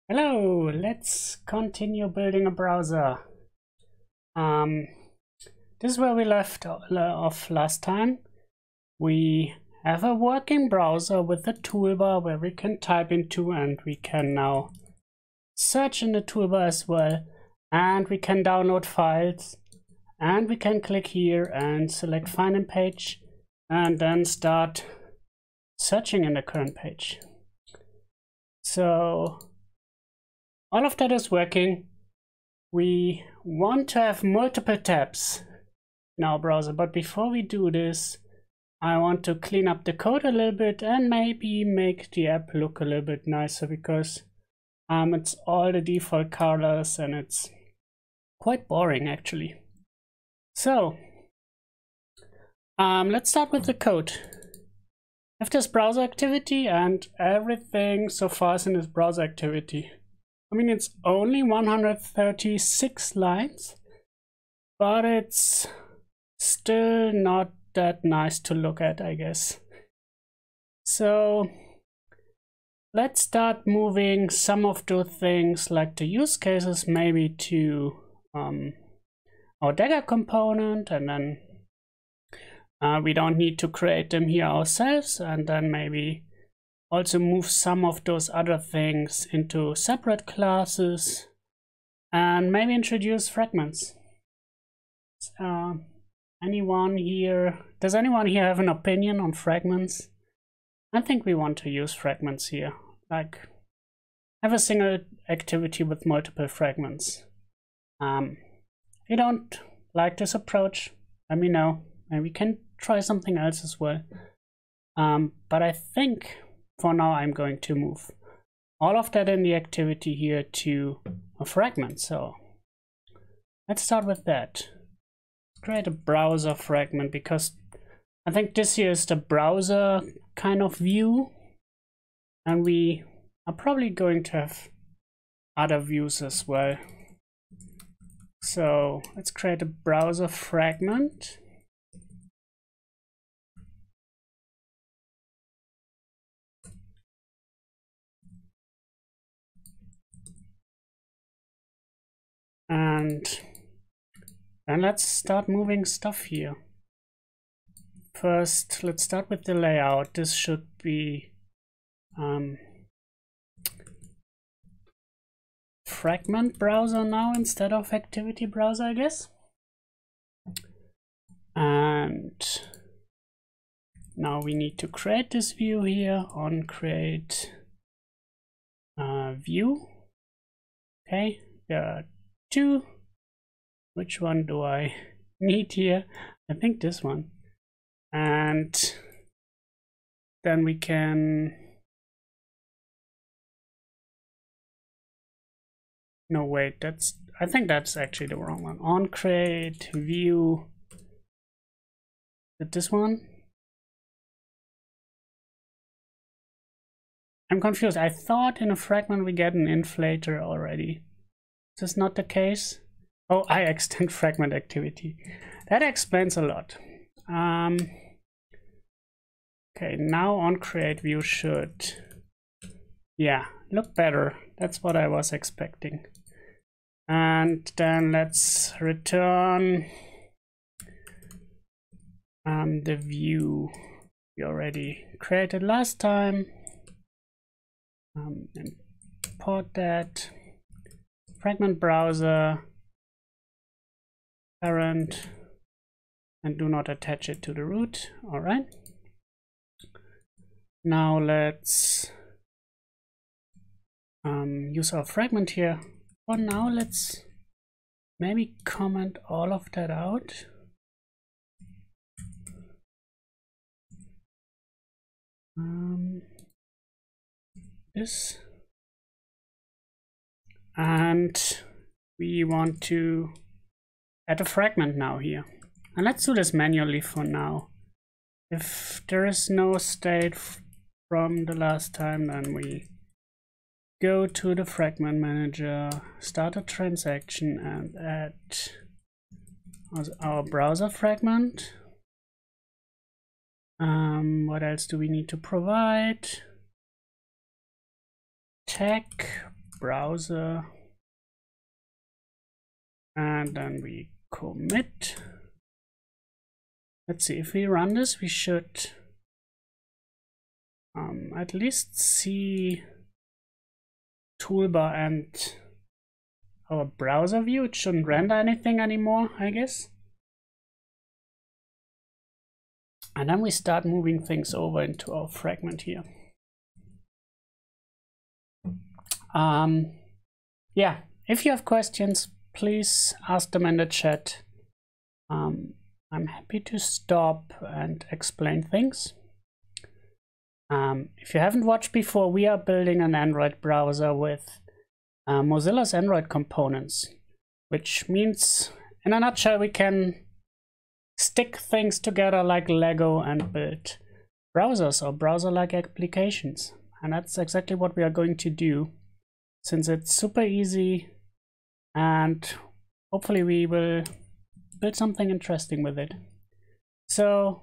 Hello, let's continue building a browser. This is where we left off last time. We have a working browser with a toolbar where we can type into, and we can now search in the toolbar as well, and we can download files, and we can click here and select find in page and then start searching in the current page. So all of that is working. We want to have multiple tabs in our browser, but before we do this, I want to clean up the code a little bit and maybe make the app look a little bit nicer, because it's all the default colors and it's quite boring actually. So let's start with the code. I have this browser activity, and everything so far is in this browser activity. I mean, it's only 136 lines, but it's still not that nice to look at, I guess. So let's start moving some of those things, like the use cases, maybe to our Dagger component, and then we don't need to create them here ourselves, and then maybe also move some of those other things into separate classes, and maybe introduce fragments. Does anyone here have an opinion on fragments? I think we want to use fragments here, like have a single activity with multiple fragments. If you don't like this approach, let me know, and we can try something else as well. But I think for now I'm going to move all of that in the activity here to a fragment. So let's start with that. Create a browser fragment, because I think this here is the browser kind of view, and we are probably going to have other views as well. So let's create a browser fragment. And then let's start moving stuff here. First, let's start with the layout. This should be fragment browser now instead of activity browser, I guess. And now we need to create this view here on create view. Okay, there are two. Which one do I need here? I think this one. And then we can, no wait, I think that's actually the wrong one. On create view, is it this one? I'm confused. I thought in a fragment we get an inflator already. Is this not the case? Oh, I extend fragment activity. That explains a lot. Okay, now on create view should, yeah, look better. That's what I was expecting. And then let's return the view we already created last time. Import that fragment browser parent, and do not attach it to the root. All right. Now let's use our fragment here. For now, let's maybe comment all of that out. This, and we want to add a fragment now here, and let's do this manually for now. If there is no state from the last time, then we go to the fragment manager, start a transaction, and add our browser fragment. What else do we need to provide? Tag browser, and then we commit. Let's see, if we run this, we should at least see toolbar and our browser view. It shouldn't render anything anymore, I guess. And then we start moving things over into our fragment here. Yeah, if you have questions, please ask them in the chat. I'm happy to stop and explain things. If you haven't watched before, we are building an Android browser with Mozilla's Android components, which means, in a nutshell, we can stick things together like Lego and build browsers or browser-like applications. And that's exactly what we are going to do, since it's super easy, and hopefully we will build something interesting with it. So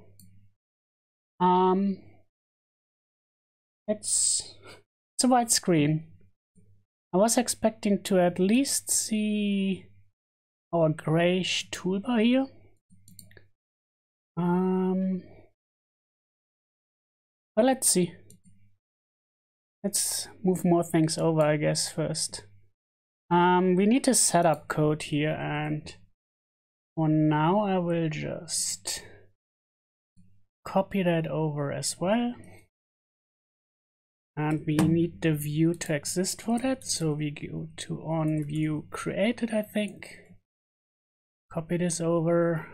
it's a white screen. I was expecting to at least see our grayish toolbar here. But let's see. Let's move more things over, I guess, first. We need a setup code here, and for now I will just copy that over as well. And we need the view to exist for that, so we go to on view created, I think. Copy this over.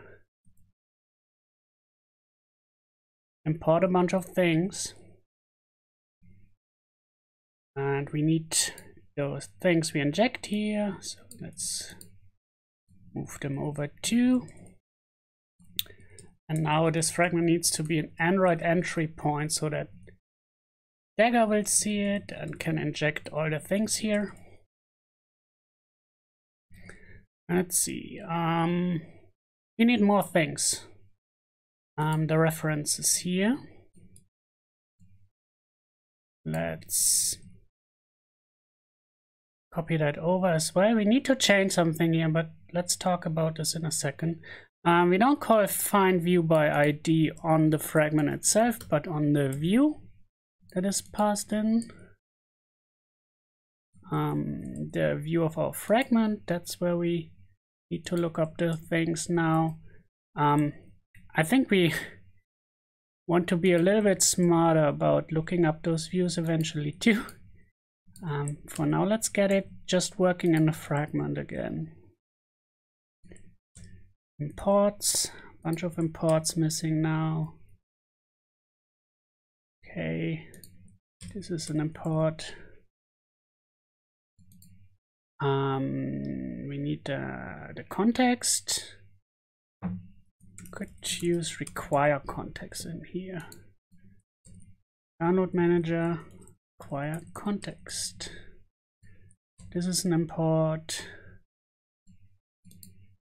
Import a bunch of things. And we need those things we inject here, so let's move them over too. And now this fragment needs to be an Android entry point so that Dagger will see it and can inject all the things here. Let's see, we need more things. The reference is here. Let's copy that over as well. We need to change something here, but let's talk about this in a second. We don't call find view by ID on the fragment itself, but on the view that is passed in. The view of our fragment, that's where we need to look up the things now. I think we want to be a little bit smarter about looking up those views eventually too. For now, let's get it just working in the fragment again. Imports, bunch of imports missing now. Okay, this is an import. We need the context. Could use require context in here. Download manager, require context. This is an import.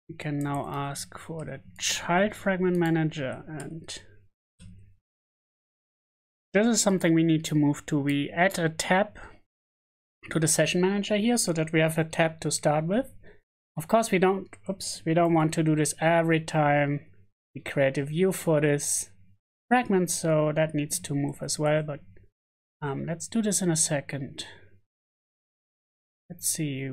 We can now ask for the child fragment manager, and this is something we need to move to. We add a tab to the session manager here so that we have a tab to start with. Of course, we don't want to do this every time we create a view for this fragment, so that needs to move as well, but let's do this in a second. Let's see.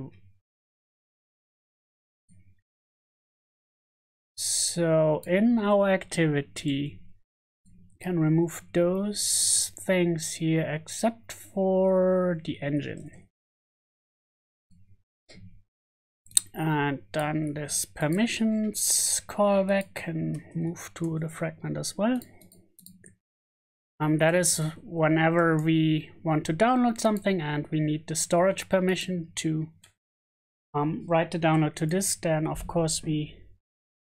So in our activity, we can remove those things here except for the engine. And then this permissions callback can move to the fragment as well. That is whenever we want to download something and we need the storage permission to write the download to this, then of course we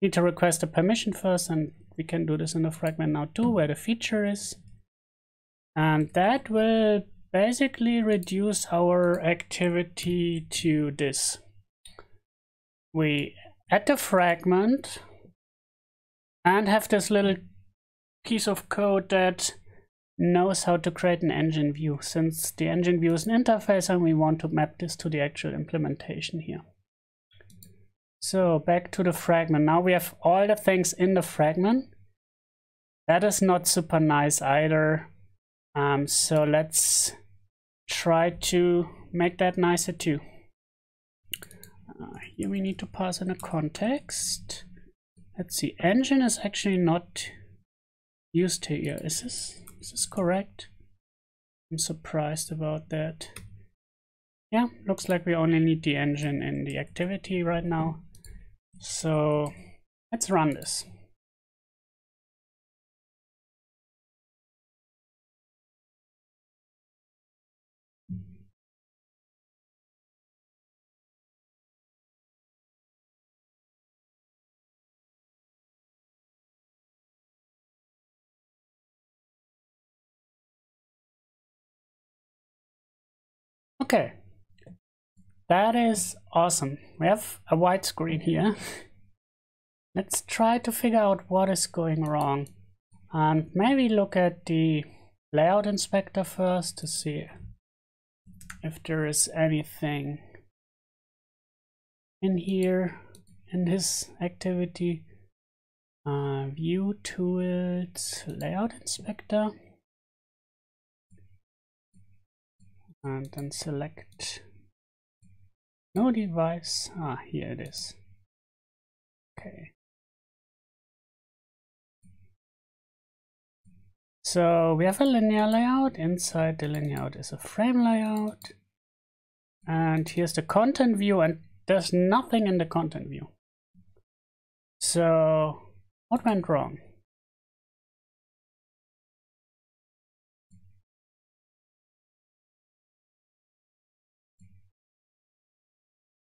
need to request a permission first, and we can do this in the fragment now too, where the feature is. And that will basically reduce our activity to this. We add the fragment and have this little piece of code that knows how to create an engine view, since the engine view is an interface and we want to map this to the actual implementation here. So back to the fragment. Now we have all the things in the fragment. That is not super nice either. So let's try to make that nicer too. Here we need to pass in a context. Let's see, engine is actually not used here. Is this correct? I'm surprised about that. Yeah, looks like we only need the engine in the activity right now. So let's run this. Okay, that is awesome. We have a white screen here. Let's try to figure out what is going wrong. And maybe look at the layout inspector first to see if there is anything in here in this activity. View tools, layout inspector. And then select no device. Here it is. Okay. So we have a linear layout. Inside the layout is a frame layout. And here's the content view, and there's nothing in the content view. So what went wrong?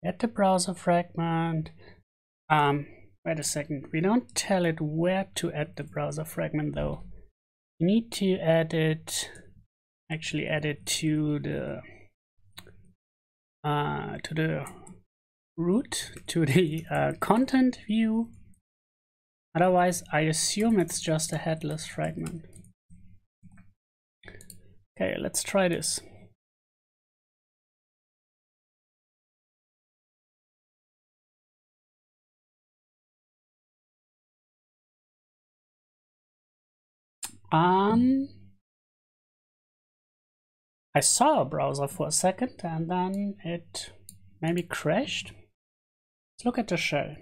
Add the browser fragment. Wait a second. We don't tell it where to add the browser fragment though. We need to add it, actually add it to the root, to the content view. Otherwise, I assume it's just a headless fragment. Okay, let's try this. I saw a browser for a second and then it maybe crashed. Let's look at the shell.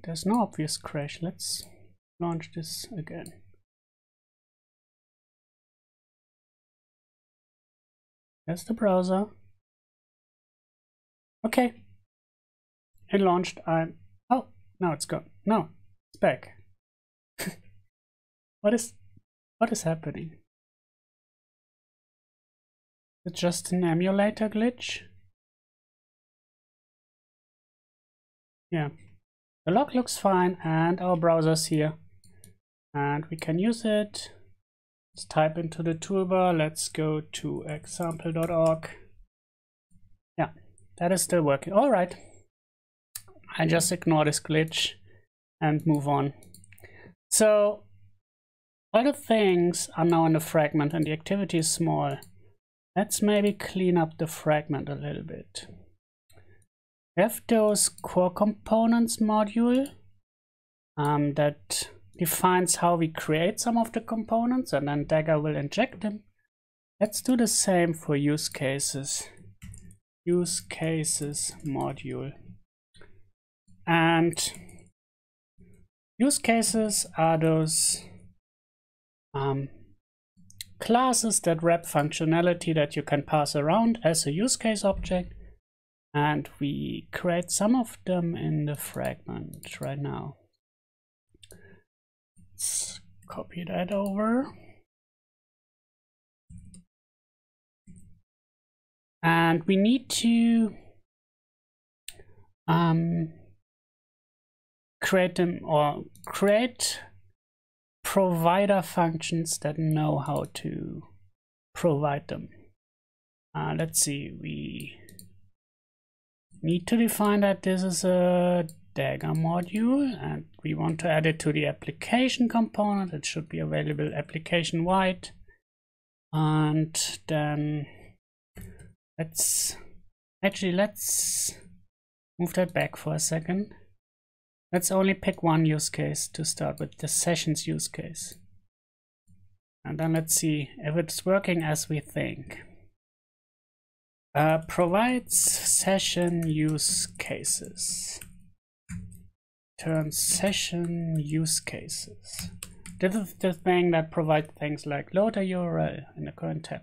There's no obvious crash. Let's launch this again. There's the browser. Okay. It launched. Oh, now it's gone. No, it's back. What is happening? It's just an emulator glitch. Yeah. The log looks fine and our browser's here. And we can use it. Let's type into the toolbar. Let's go to example.org. Yeah, that is still working. All right. I just ignore this glitch and move on. So all the things are now in the fragment and the activity is small. Let's maybe clean up the fragment a little bit. We have those core components module that defines how we create some of the components, and then Dagger will inject them. Let's do the same for use cases. Use cases module. And use cases are those classes that wrap functionality that you can pass around as a use case object. And we create some of them in the fragment right now. Let's copy that over. And we need to create them, or create provider functions that know how to provide them. Let's see, we need to define that this is a Dagger module and we want to add it to the application component. It should be available application wide. And then let's move that back for a second. Let's only pick one use case to start with, the sessions use case. And then let's see if it's working as we think. Provides session use cases. Turn session use cases. This is the thing that provides things like load a URL in the current tab.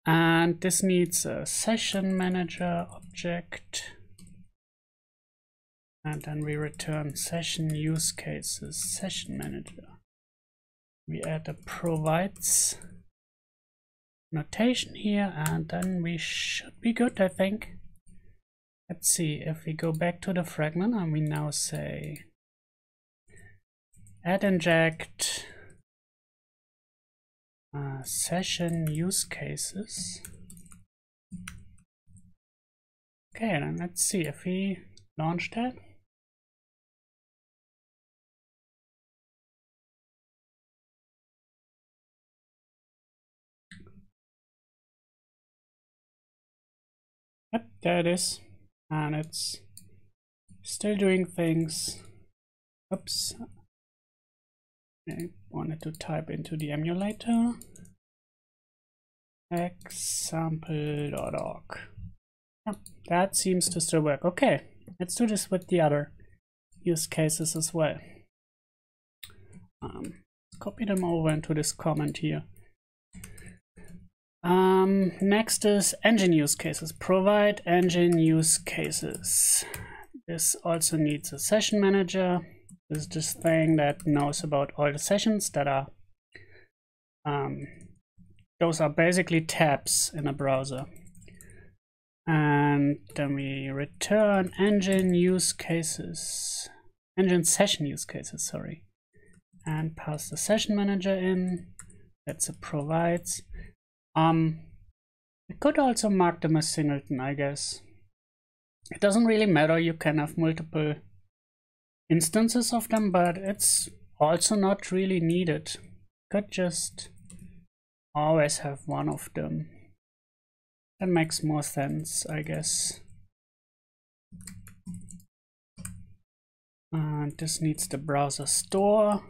And this needs a session manager object. And then we return session use cases, session manager. We add a provides notation here, and then we should be good, I think. Let's see if we go back to the fragment and we now say add inject session use cases. Okay, then let's see if we launch that. Yep, there it is. And it's still doing things. Oops. I wanted to type into the emulator example.org. Yep, that seems to still work. Okay, let's do this with the other use cases as well. Copy them over into this comment here. Next is engine use cases. Provide engine use cases. This also needs a session manager. This is this thing that knows about all the sessions that are those are basically tabs in a browser. And then we return engine use cases, engine session use cases, sorry, and pass the session manager in. That's a provides. We could also mark them as singleton, I guess. It doesn't really matter, you can have multiple instances of them, but it's also not really needed. Could just always have one of them. That makes more sense, I guess. And this needs the browser store.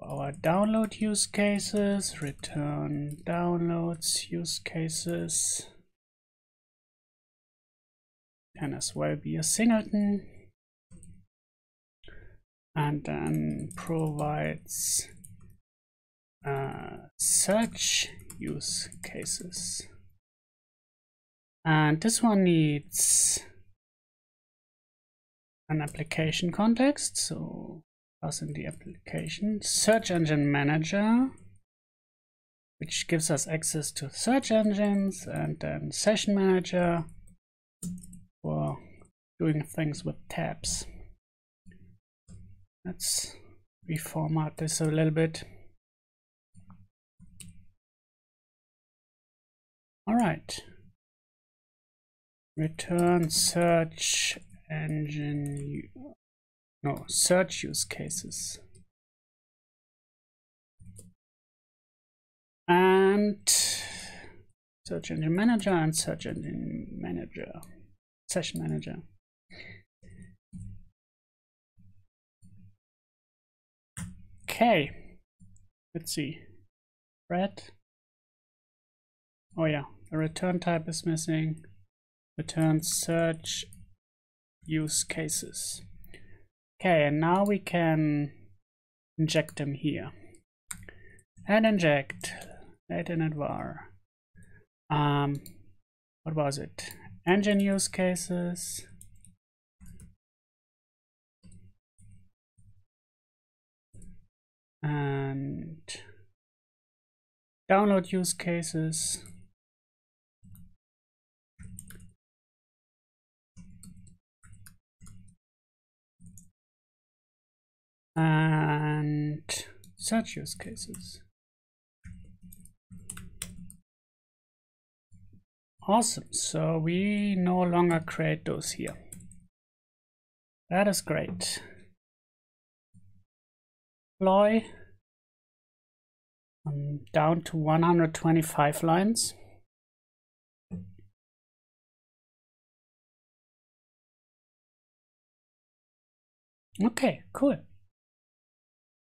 Our download use cases, return downloads use cases. Can as well be a singleton. And then provides search use cases. And this one needs an application context, so pass in the application search engine manager, which gives us access to search engines, and then session manager for doing things with tabs. Let's reformat this a little bit. All right. Return search engine, no, search use cases. And search engine manager and search engine manager, session manager. Okay, let's see. Red. Oh yeah, the return type is missing. Return search use cases. Okay, and now we can inject them here. Add inject, latent var. What was it? Engine use cases. And download use cases. and search use cases. Awesome, so we no longer create those here. That is great. Deploy down to 125 lines. Okay, cool.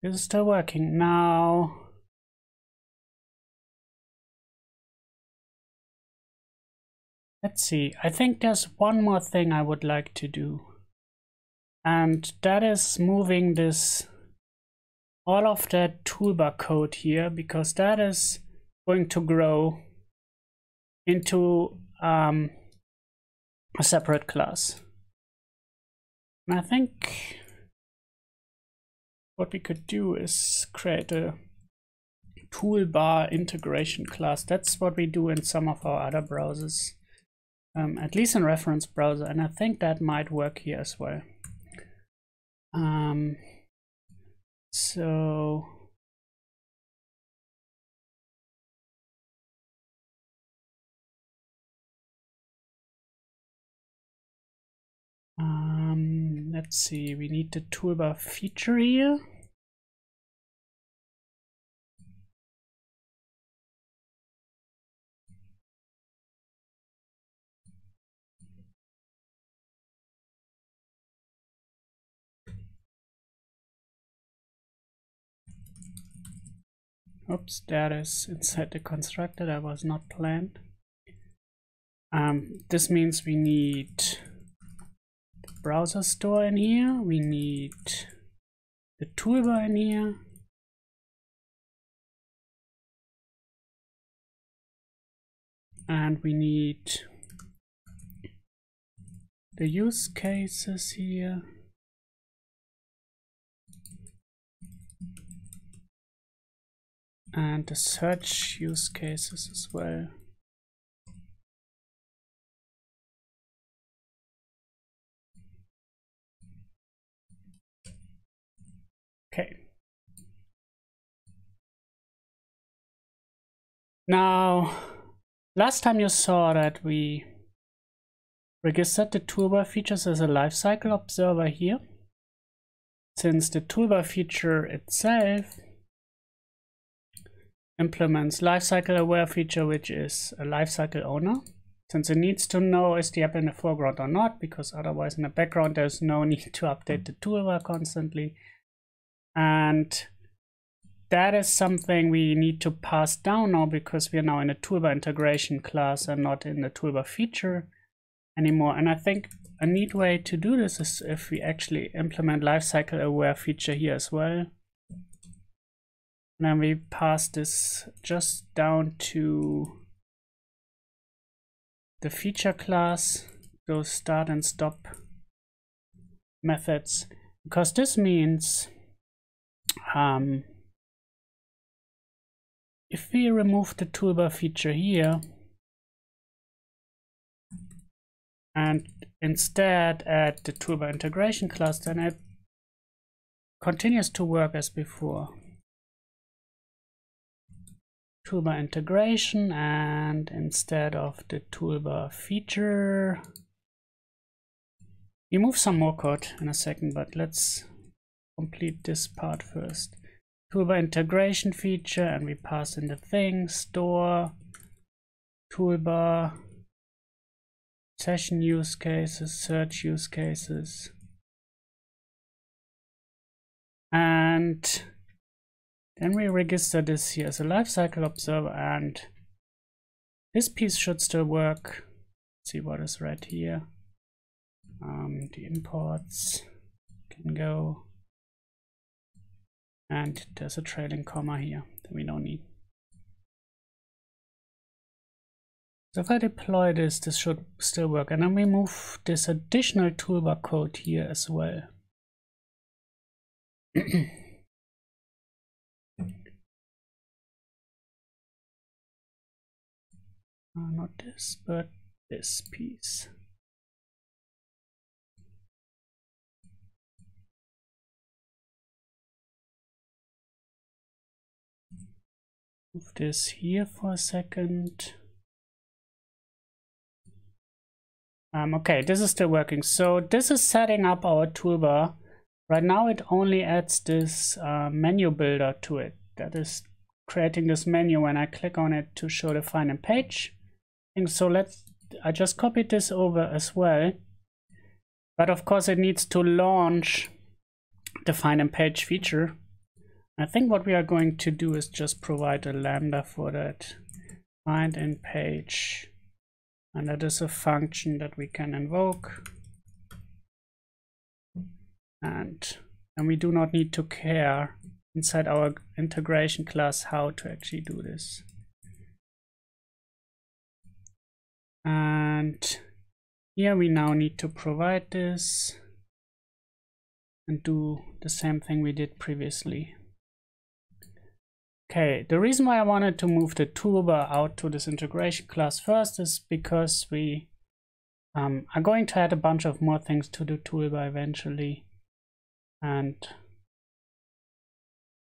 This is still working now. Let's see, I think there's one more thing I would like to do. And that is moving this, all of that toolbar code here, because that is going to grow into a separate class. And I think what we could do is create a toolbar integration class. That's what we do in some of our other browsers. At least in reference browser, and I think that might work here as well. Let's see, we need the toolbar feature here. Oops, that is inside the constructor. That was not planned. This means we need the browser store in here. We need the toolbar in here. And we need the use cases here. And the search use cases as well. Okay. Now, last time you saw that we registered the toolbar features as a lifecycle observer here. Since the toolbar feature itself implements lifecycle aware feature, which is a lifecycle owner, since it needs to know is the app in the foreground or not, because otherwise in the background there's no need to update the toolbar constantly. And that is something we need to pass down now, because we are now in a toolbar integration class and not in the toolbar feature anymore. And I think a neat way to do this is if we actually implement lifecycle aware feature here as well. And then we pass this just down to the feature class, those start and stop methods, because this means if we remove the toolbar feature here and instead add the toolbar integration class, then it continues to work as before. Toolbar integration, and instead of the toolbar feature, we move some more code in a second, but let's complete this part first. Toolbar integration feature, and we pass in the thing, store, toolbar, session use cases, search use cases, and then we register this here as a lifecycle observer, and this piece should still work. Let's see what is right here. The imports can go, and there's a trailing comma here that we don't need. So if I deploy this, this should still work, and then we move this additional toolbar code here as well. Not this, but this piece. Move this here for a second. Okay, this is still working. So this is setting up our toolbar. Right now it only adds this menu builder to it. That is creating this menu when I click on it to show the find and page. And so I just copied this over as well. But of course it needs to launch the find and page feature. I think what we are going to do is just provide a lambda for that find and page. And that is a function that we can invoke. And we do not need to care inside our integration class how to actually do this. And here we now need to provide this and do the same thing we did previously. Okay, the reason why I wanted to move the toolbar out to this integration class first is because we are going to add a bunch of more things to the toolbar eventually. And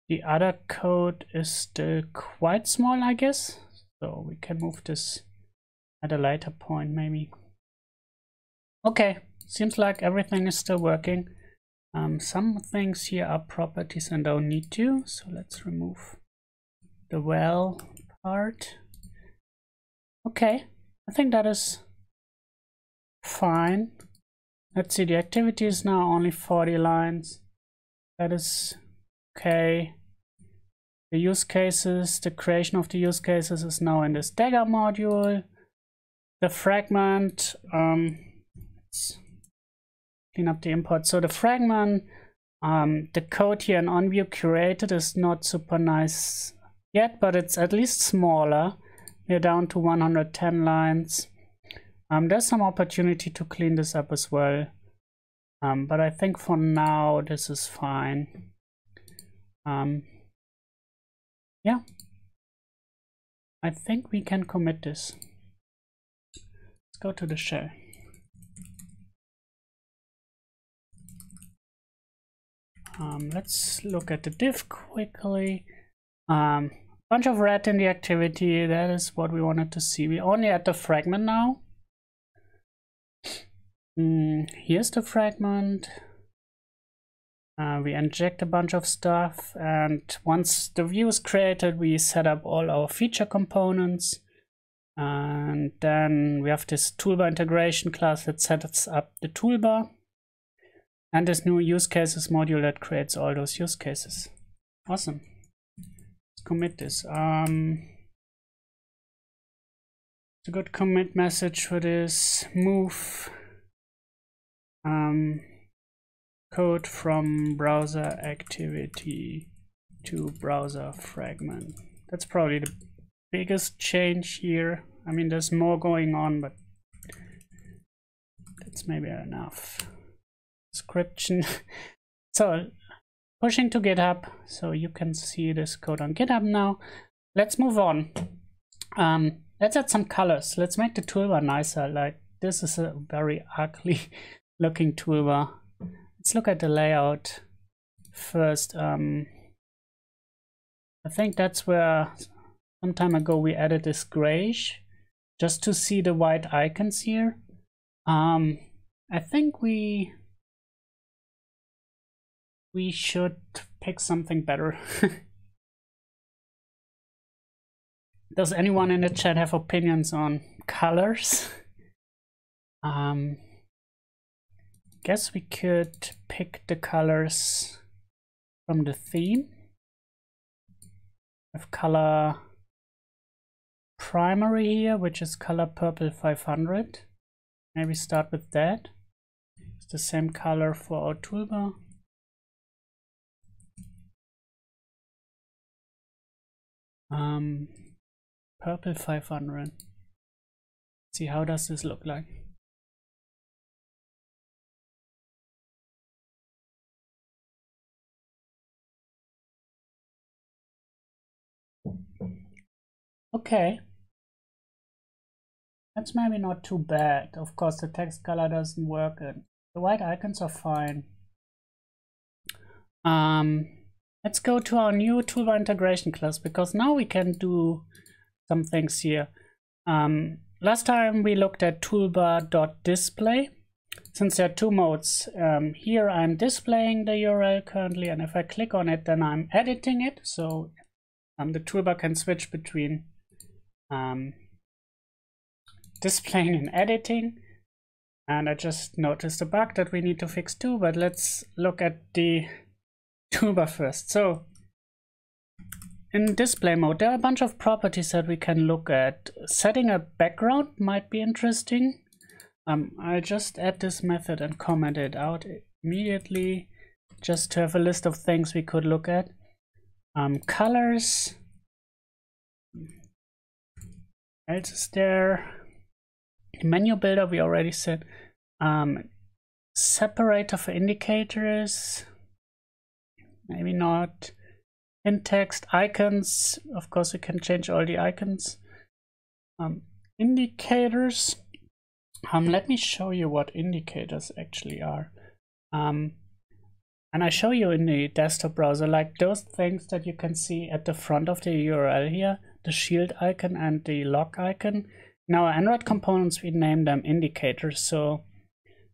the other code is still quite small, I guess. So we can move this at a later point maybe. Okay, seems like everything is still working. Some things here are properties and don't need to, so let's remove the well part. Okay, I think that is fine. Let's see, the activity is now only 40 lines. That is okay. The use cases, the creation of the use cases is now in this Dagger module. The fragment, let's clean up the import. So the fragment, the code here in OnView created is not super nice yet, but it's at least smaller. We're down to 110 lines. There's some opportunity to clean this up as well. But I think for now this is fine. Yeah, I think we can commit this. Let's go to the shell. Let's look at the diff quickly. Bunch of red in the activity. That is what we wanted to see. We only add the fragment now. Here's the fragment. We inject a bunch of stuff, and once the view is created, we set up all our feature components, and then we have this toolbar integration class that sets up the toolbar, and this new use cases module that creates all those use cases. Awesome. Let's commit this. It's a good commit message for this. Move code from browser activity to browser fragment. That's probably the biggest change here. I mean, there's more going on, but that's maybe enough. Description. So pushing to GitHub, so you can see this code on GitHub now. Let's move on. Let's add some colors. Let's make the toolbar nicer. Like, this is a very ugly looking toolbar. Let's look at the layout first. I think that's where some time ago we added this grayish just to see the white icons here. I think we should pick something better. Does anyone in the chat have opinions on colors? Guess we could pick the colors from the theme. We have color primary here, which is color purple 500. Maybe start with that. It's the same color for our toolbar. Purple 500. See, how does this look like? Okay, that's maybe not too bad. Of course, the text color doesn't work, and the white icons are fine. let's go to our new toolbar integration class, because now we can do some things here. Last time we looked at toolbar.display. Since there are two modes, here I'm displaying the URL currently, and if I click on it, then I'm editing it. So the toolbar can switch between displaying and editing. And I just noticed a bug that we need to fix too, but let's look at the toolbar first. So in display mode, there are a bunch of properties that we can look at. Setting a background might be interesting. I'll just add this method and comment it out immediately, just to have a list of things we could look at. Colors. Else is there? Menu builder we already said. Separator for indicators. Maybe not. In text, icons. Of course, we can change all the icons. Indicators. Let me show you what indicators actually are. And I show you in the desktop browser, like those things that you can see at the front of the URL here, the shield icon and the lock icon. In our Android components, we name them indicators. So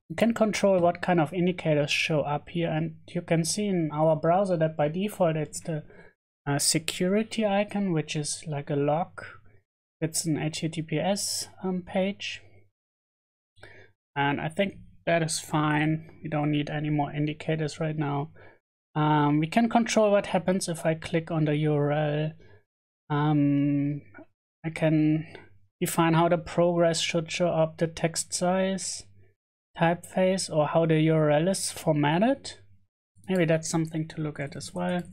you can control what kind of indicators show up here. And you can see in our browser that by default, it's the security icon, which is like a lock. It's an HTTPS page. And I think that is fine. We don't need any more indicators right now. We can control what happens if I click on the URL. I can define how the progress should show up, the text size, typeface, or how the URL is formatted. Maybe that's something to look at as well.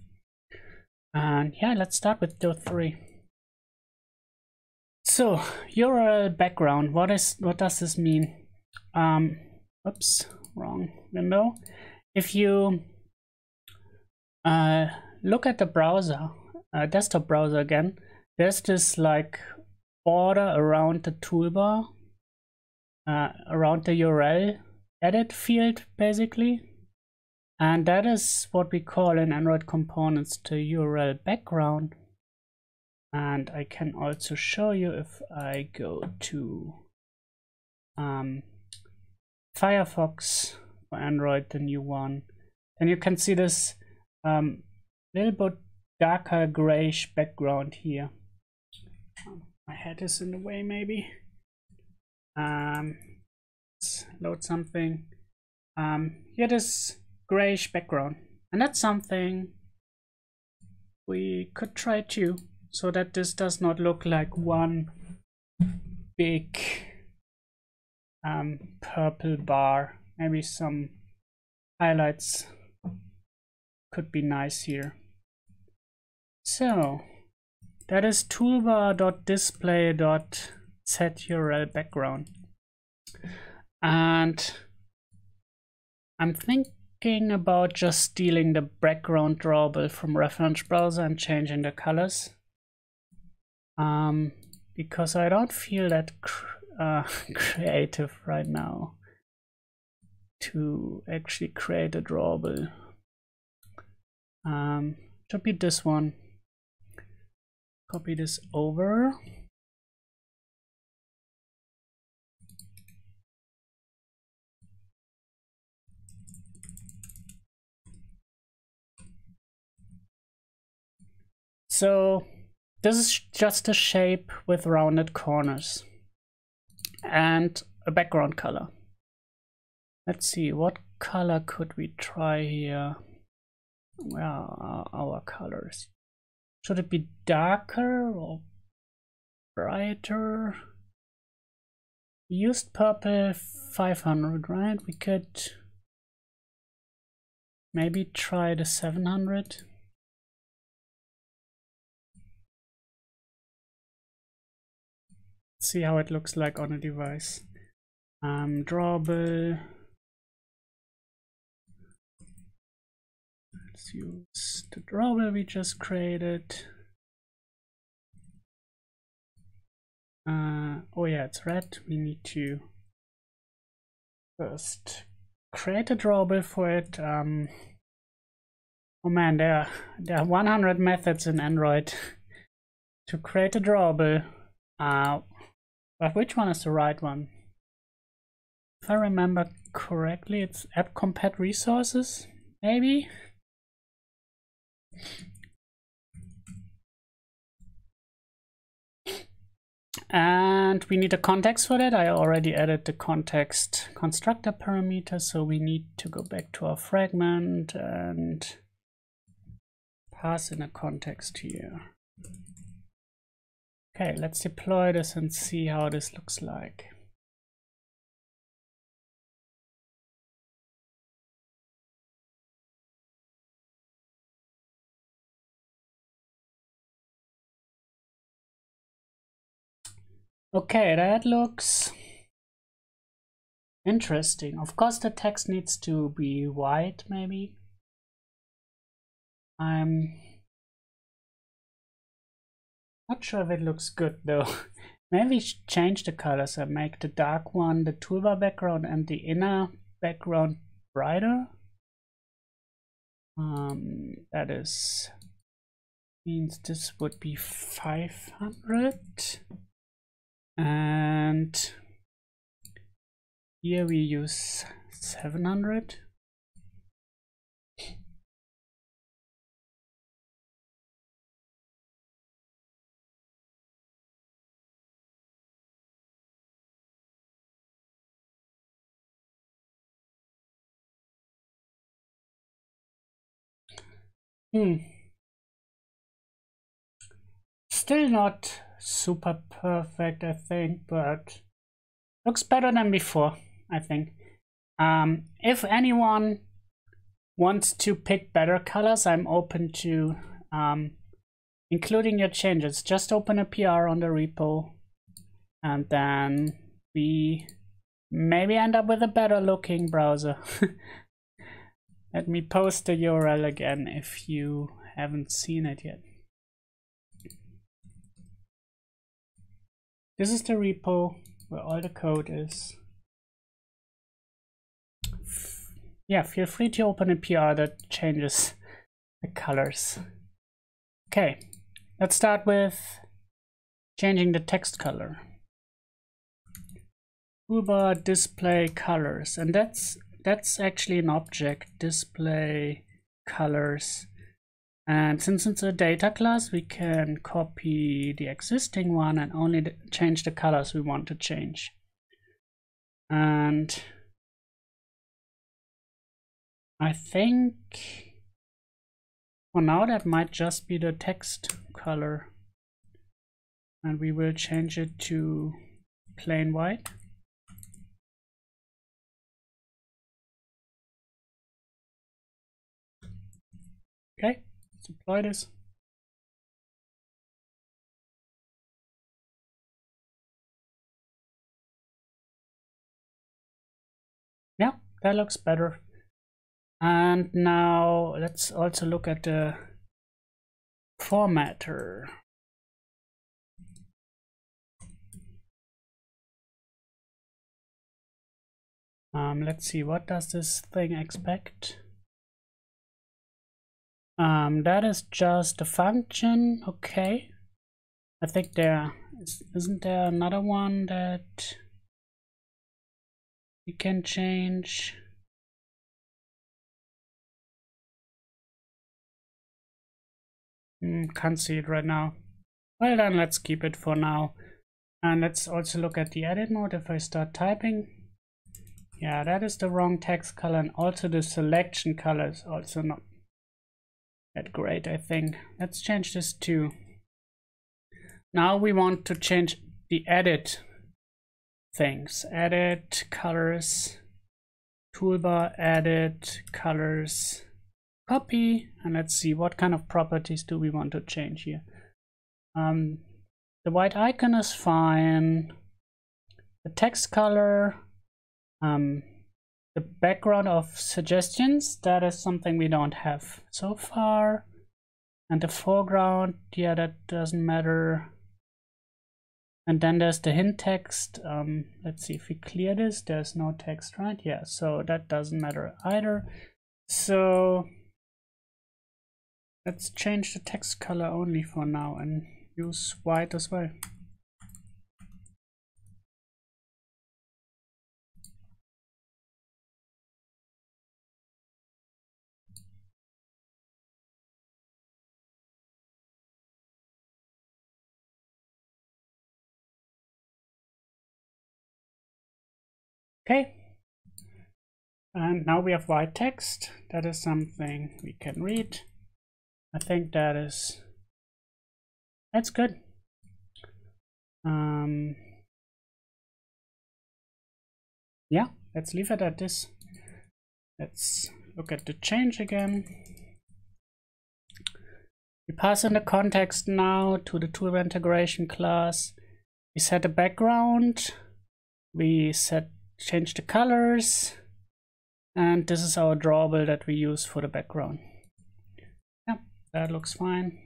And yeah, let's start with those three. So URL background, what does this mean? Oops, wrong window. If you look at the browser, desktop browser again, there's this like border around the toolbar, around the URL edit field basically, and that is what we call in Android components the URL background. And I can also show you if I go to Firefox for Android, the new one, and you can see this little bit darker grayish background here. My head is in the way maybe. Let's load something. Here this grayish background, and that's something we could try too, so that this does not look like one big purple bar. Maybe some highlights could be nice here. So that is toolbar.display.setURL background. And I'm thinking about just stealing the background drawable from reference browser and changing the colors. Because I don't feel that creative right now to actually create a drawable. Should be this one. Copy this over. So this is just a shape with rounded corners and a background color. Let's see, what color could we try here? Where are our colors? Should it be darker or brighter? We used purple 500, right? We could maybe try the 700. See how it looks like on a device. Drawable. Let's use the drawable we just created. Oh yeah, it's red. We need to first create a drawable for it. Oh man, there are 100 methods in Android to create a drawable. But which one is the right one? If I remember correctly, it's app compat resources, maybe? And we need a context for that. I already added the context constructor parameter, so we need to go back to our fragment and pass in a context here. Okay, let's deploy this and see how this looks like. Okay, that looks interesting. Of course, the text needs to be white, maybe. I'm not sure if it looks good though. Maybe change the colors and make the dark one the toolbar background and the inner background brighter. That is means this would be 500. And here we use 700. Still not super perfect, I think, but looks better than before, I think. If anyone wants to pick better colors, I'm open to including your changes. Just open a PR on the repo, and then we maybe end up with a better looking browser. Let me post the URL again if you haven't seen it yet. This is the repo where all the code is. Yeah, feel free to open a PR that changes the colors. Okay, let's start with changing the text color. Toolbar display colors, and that's actually an object, display colors. And since it's a data class, we can copy the existing one and only change the colors we want to change. And I think for now that might just be the text color. And we will change it to plain white. Okay. Deploy this. Yeah, that looks better. And now let's also look at the formatter. Let's see, what does this thing expect? That is just a function. Okay. I think isn't there another one that we can change? Can't see it right now. Well then, let's keep it for now. And let's also look at the edit mode. If I start typing, yeah, that is the wrong text color, and also the selection color is also not that great, I think. Let's change this too. Now we want to change the edit things. Edit colors, toolbar, edit colors, copy, and let's see what kind of properties do we want to change here. The white icon is fine. The text color, the background of suggestions, that is something we don't have so far. And the foreground, yeah, that doesn't matter. And then there's the hint text. Let's see if we clear this. There's no text, right? Yeah, so that doesn't matter either. So Let's change the text color only for now and use white as well. Okay. And now we have white text. That is something we can read. I think that's good. Yeah, let's leave it at this. Let's look at the change again. We pass in the context now to the Toolbar integration class. We set a background. We change the colors. And this is our drawable that we use for the background. Yeah, that looks fine.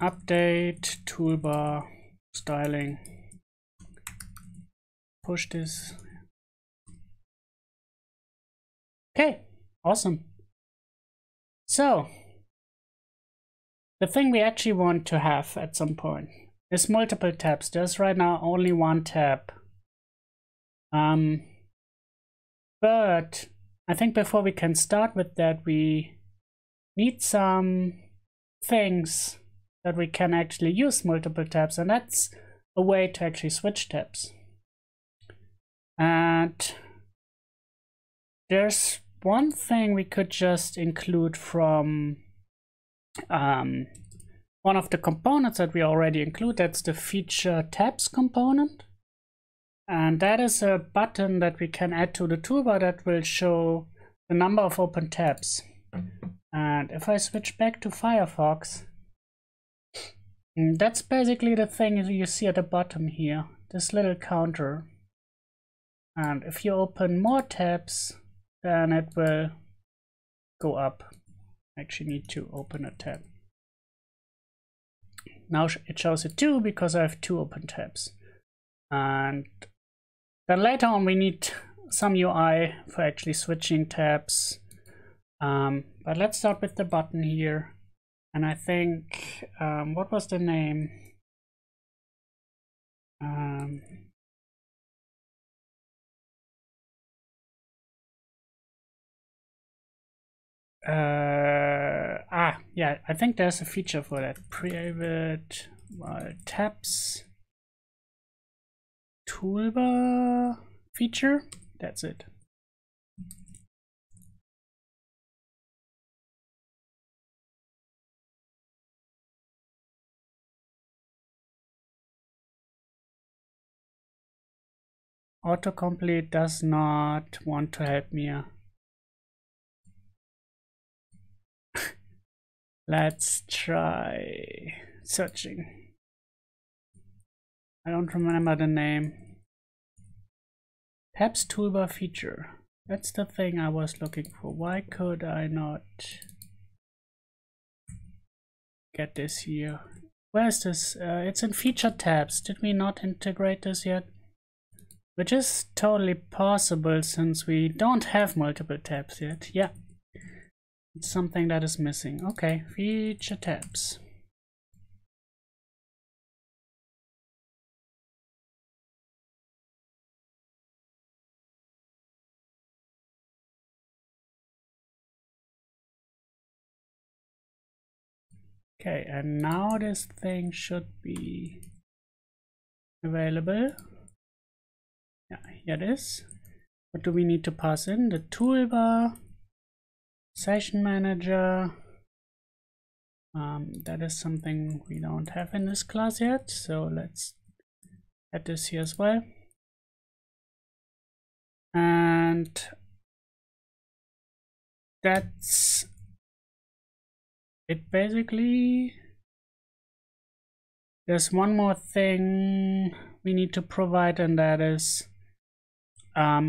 Update, toolbar, styling. Push this. Okay, awesome. So, the thing we actually want to have at some point is multiple tabs. There's right now only one tab. But I think before we can start with that, we need some things that we can actually use multiple tabs, and that's a way to actually switch tabs. And there's one thing we could just include from one of the components that we already include. That's the feature tabs component. And that is a button that we can add to the toolbar that will show the number of open tabs. And if I switch back to Firefox, that's basically the thing you see at the bottom here, this little counter. And if you open more tabs, then it will go up. I actually need to open a tab. Now it shows it 2 because I have 2 open tabs. And then later on we need some UI for actually switching tabs. But let's start with the button here. And I think, what was the name? Yeah, I think there's a feature for that. Private tabs toolbar feature. That's it. Autocomplete does not want to help me. Let's try searching. I don't remember the name. Tabs toolbar feature. That's the thing I was looking for. Why could I not get this here? Where is this? It's in feature tabs. Did we not integrate this yet? Which is totally possible since we don't have multiple tabs yet. Yeah, it's something that is missing. Okay, feature tabs. Okay, and now this thing should be available. Yeah, here it is. What do we need to pass in? The toolbar, session manager. That is something we don't have in this class yet, so let's add this here as well. And that's it basically. There's one more thing we need to provide, and that is a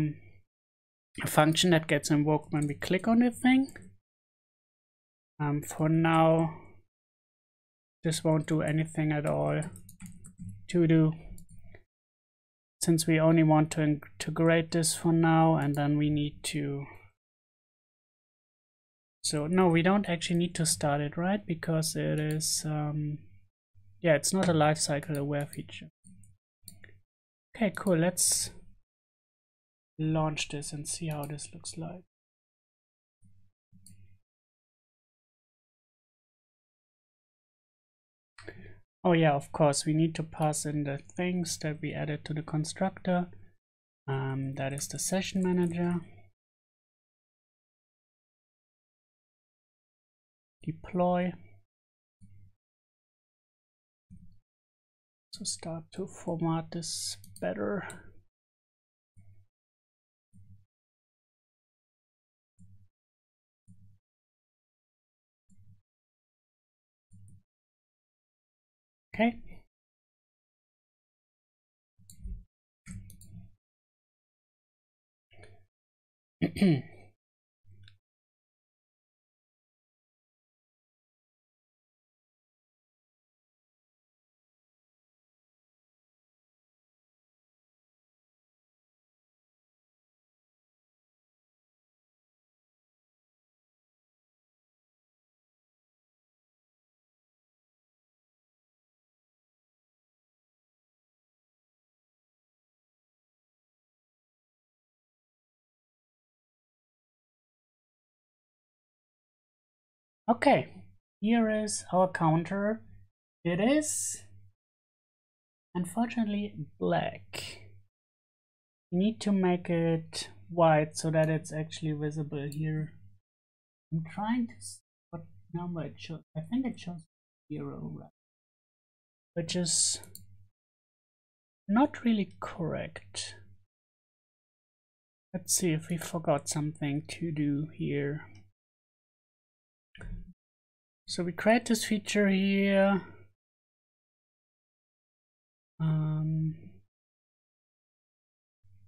function that gets invoked when we click on the thing. For now, this won't do anything at all to do. since we only want to integrate this for now, and then we need to, so no, we don't actually need to start it, right? Because it is yeah, it's not a lifecycle aware feature. Okay, cool. Let's launch this and see how this looks like. Oh yeah, of course, we need to pass in the things that we added to the constructor. That is the session manager. Deploy. So start to format this better. Okay. Okay, here is our counter. It is unfortunately black. We need to make it white so that it's actually visible here. I'm trying to see what number it shows. I think it shows 0, right? Which is not really correct. Let's see if we forgot something to do here. So we create this feature here.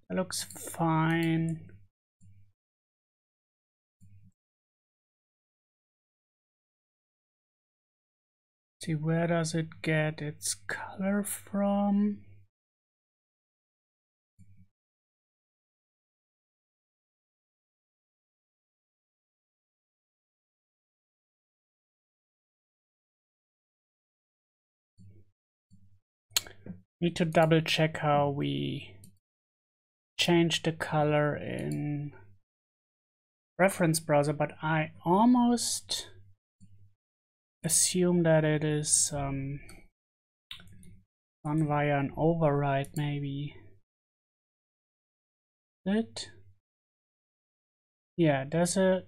That looks fine. See, where does it get its color from? Need to double check how we change the color in reference browser, but I almost assume that it is done via an override, maybe. Yeah, there's a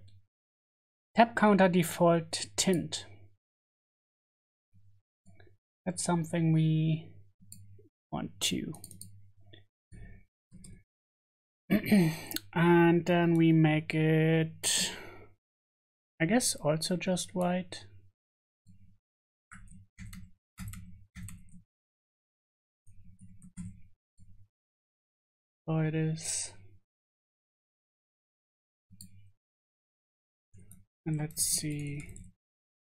tab counter default tint. That's something we want to. And then we make it, I guess, also just white. So it is. And let's see.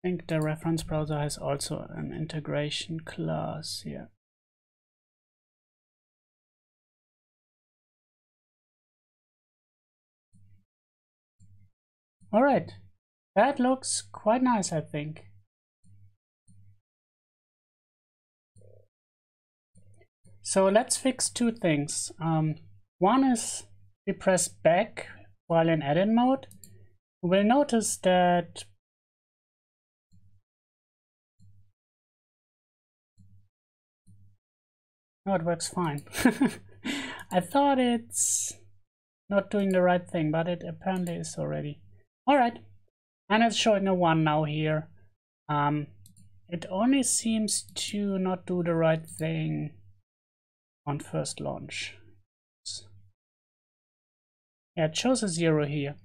I think the reference browser has also an integration class. Yeah. All right, that looks quite nice, I think. So let's fix two things. One is we press back while in edit mode. We'll notice that no, it works fine. I thought it's not doing the right thing, but it apparently is already. All right, and it's showing a 1 now here. It only seems to not do the right thing on first launch. Yeah, it shows a 0 here,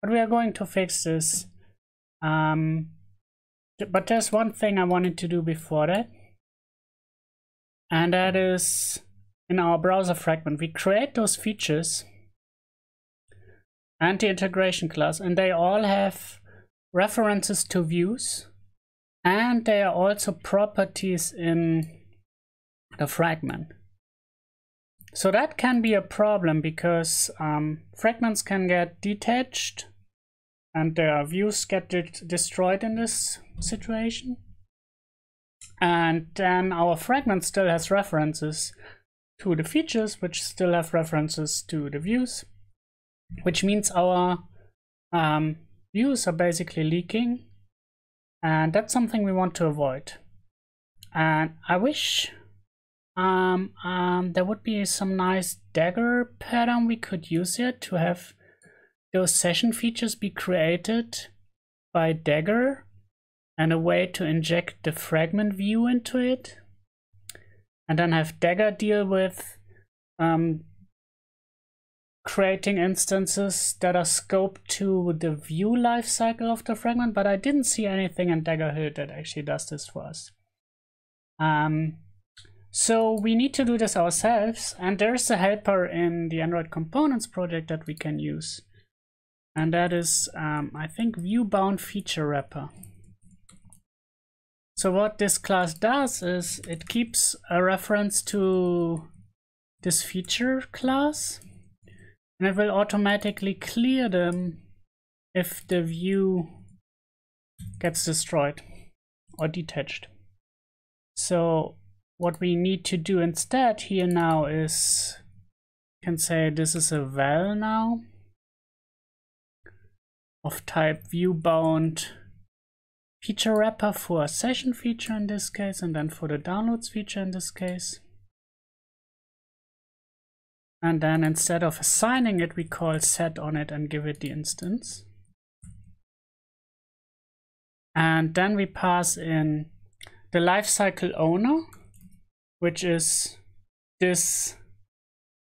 but we are going to fix this. But there's one thing I wanted to do before that, and that is in our browser fragment we create those features and the integration class, and they all have references to views, and they are also properties in the fragment. So that can be a problem because fragments can get detached and their views get destroyed in this situation. And then our fragment still has references to the features, which still have references to the views, which means our views are basically leaking, and that's something we want to avoid. And I wish there would be some nice Dagger pattern we could use here to have those session features be created by Dagger and a way to inject the fragment view into it, and then have Dagger deal with creating instances that are scoped to the view lifecycle of the fragment, but I didn't see anything in Dagger Hill that actually does this for us. So we need to do this ourselves, and there's a helper in the Android Components project that we can use, and that is I think view-bound feature wrapper. So what this class does is it keeps a reference to this feature class, and it will automatically clear them if the view gets destroyed or detached. So what we need to do instead here now is, can say this is a val now of type view-bound feature wrapper for a session feature in this case, and then for the downloads feature in this case. And then instead of assigning it, we call set on it and give it the instance. And then we pass in the lifecycle owner, which is this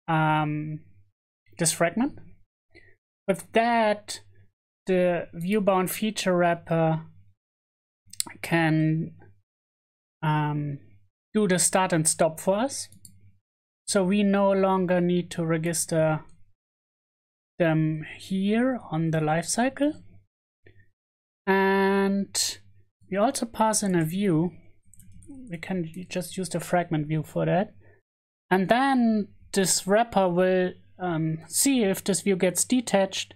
this fragment. With that, the view-bound feature wrapper can do the start and stop for us. So we no longer need to register them here on the lifecycle. And we also pass in a view. We can just use the fragment view for that. And then this wrapper will see if this view gets detached.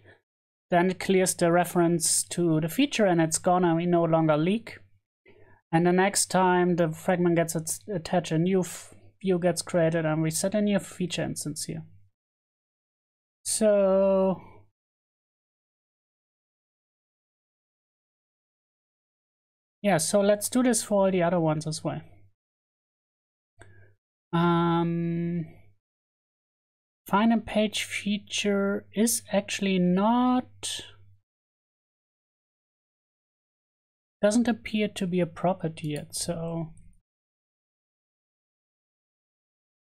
Then it clears the reference to the feature and it's gone, and we no longer leak. And the next time the fragment gets attached, a new view gets created and we set a new feature instance here. So yeah, so let's do this for all the other ones as well. Find and page feature is actually not, doesn't appear to be a property yet, so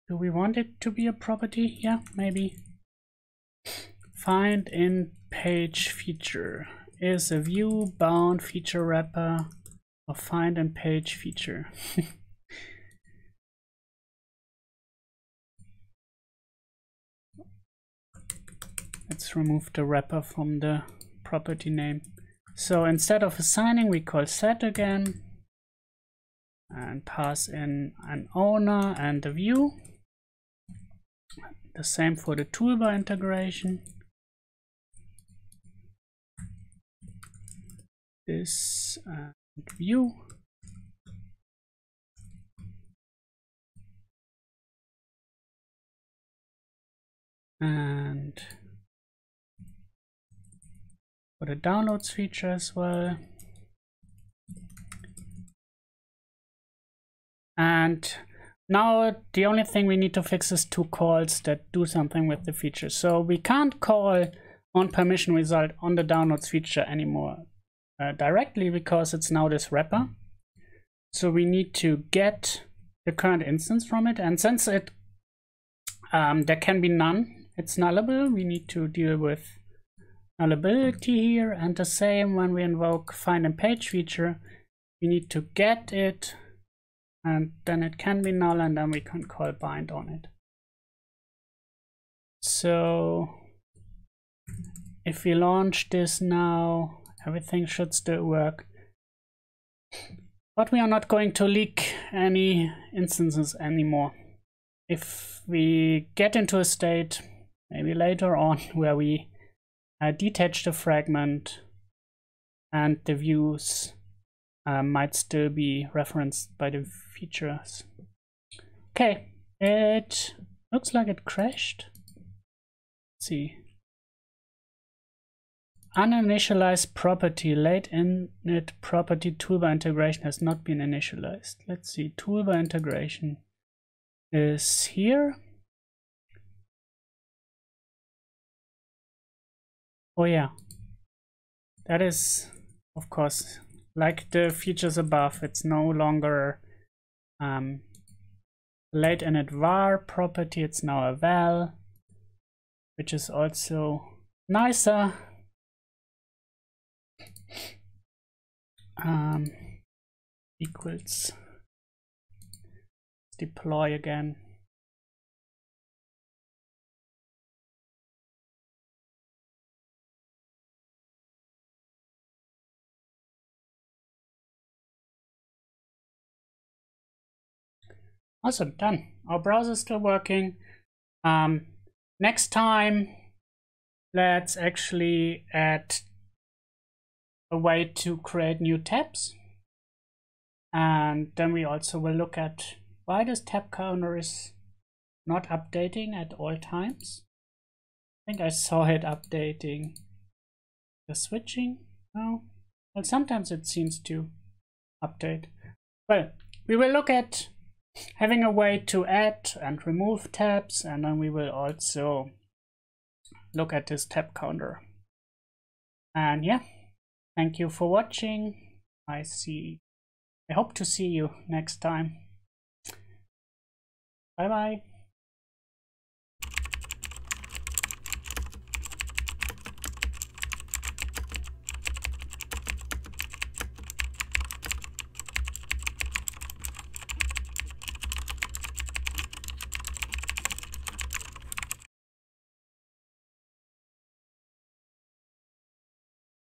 do we want it to be a property? Yeah, maybe. Find in page feature is a view bound feature wrapper of find and page feature. Let's remove the wrapper from the property name. So instead of assigning, we call set again and pass in an owner and a view. The same for the toolbar integration. This view. And for the downloads feature as well. And now the only thing we need to fix is two calls that do something with the feature. So we can't call on permission result on the downloads feature anymore directly, because it's now this wrapper. So we need to get the current instance from it, and since it there can be none, it's nullable, we need to deal with nullability here. And the same when we invoke find and page feature, we need to get it, and then it can be null, and then we can call bind on it. So if we launch this now, everything should still work. But we are not going to leak any instances anymore. if we get into a state, maybe later on, where we detach the fragment and the views might still be referenced by the features. Okay, it looks like it crashed. Let's see. Uninitialized property, late init property toolbar integration has not been initialized. Let's see, toolbar integration is here. Oh yeah, that is, of course, like the features above, it's no longer late init var property, it's now a val, which is also nicer. Equals deploy again. Awesome, done. Our browser is still working. Next time, let's actually add a way to create new tabs. And then we also will look at why this tab counter is not updating at all times. I think I saw it updating the switching. No, well, sometimes it seems to update. Well, we will look at having a way to add and remove tabs, and then we will also look at this tab counter. And yeah, thank you for watching. I hope to see you next time. Bye bye.